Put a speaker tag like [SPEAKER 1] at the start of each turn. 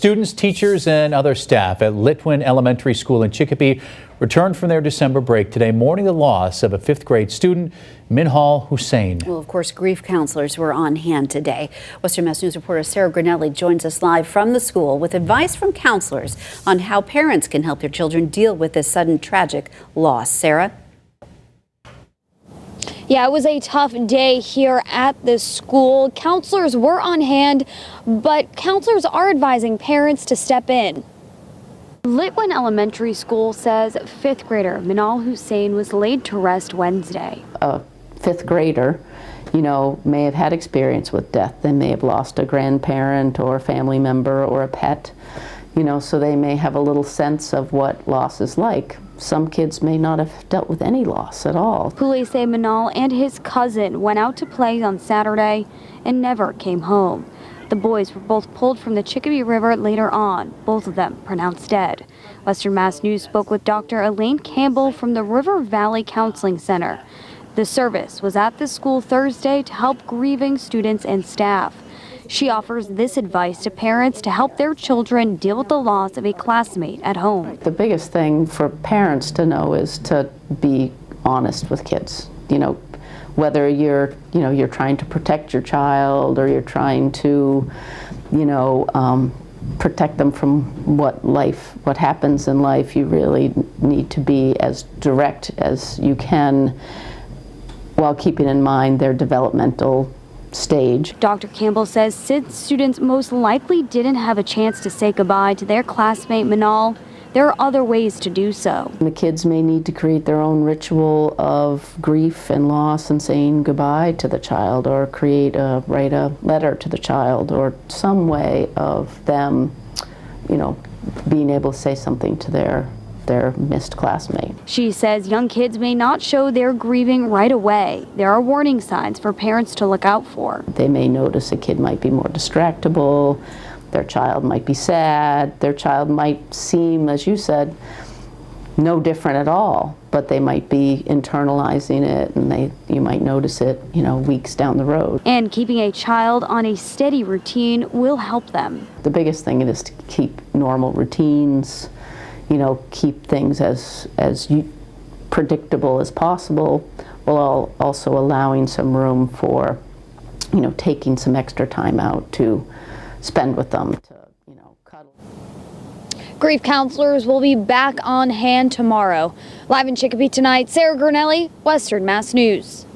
[SPEAKER 1] Students, teachers, and other staff at Litwin Elementary School in Chicopee returned from their December break today, mourning the loss of a fifth grade student, Minhal Hussain.
[SPEAKER 2] Well, of course, grief counselors were on hand today. Western Mass News reporter Sarah Granelli joins us live from the school with advice from counselors on how parents can help their children deal with this sudden tragic loss. Sarah?
[SPEAKER 3] Yeah, it was a tough day here at this school. Counselors were on hand, but counselors are advising parents to step in. Litwin Elementary School says fifth grader Minhal Hussain was laid to rest Wednesday.
[SPEAKER 4] A fifth grader, may have had experience with death. They may have lost a grandparent or a family member or a pet, so they may have a little sense of what loss is like. Some kids may not have dealt with any loss at all.
[SPEAKER 3] Police say Minhal and his cousin went out to play on Saturday and never came home. The boys were both pulled from the Chicopee River later on, both of them pronounced dead. Western Mass News spoke with Dr. Elaine Campbell from the River Valley Counseling Center. The service was at the school Thursday to help grieving students and staff. She offers this advice to parents to help their children deal with the loss of a classmate at home.
[SPEAKER 4] The biggest thing for parents to know is to be honest with kids. Whether you're trying to protect your child or you're trying to, protect them from what happens in life, you really need to be as direct as you can while keeping in mind their developmental stage.
[SPEAKER 3] Dr. Campbell says since students most likely didn't have a chance to say goodbye to their classmate Minhal, there are other ways to do so.
[SPEAKER 4] The kids may need to create their own ritual of grief and loss and saying goodbye to the child, or write a letter to the child, or some way of them, being able to say something to their missed classmate.
[SPEAKER 3] She says young kids may not show their grieving right away. There are warning signs for parents to look out for.
[SPEAKER 4] They may notice a kid might be more distractible, their child might be sad, their child might seem, as you said, no different at all, but they might be internalizing it, and you might notice it, weeks down the road.
[SPEAKER 3] And keeping a child on a steady routine will help them.
[SPEAKER 4] The biggest thing is to keep normal routines, keep things as predictable as possible, while also allowing some room for, taking some extra time out to spend with them, to, cuddle.
[SPEAKER 3] Grief counselors will be back on hand tomorrow. Live in Chicopee tonight, Sarah Granelli, Western Mass News.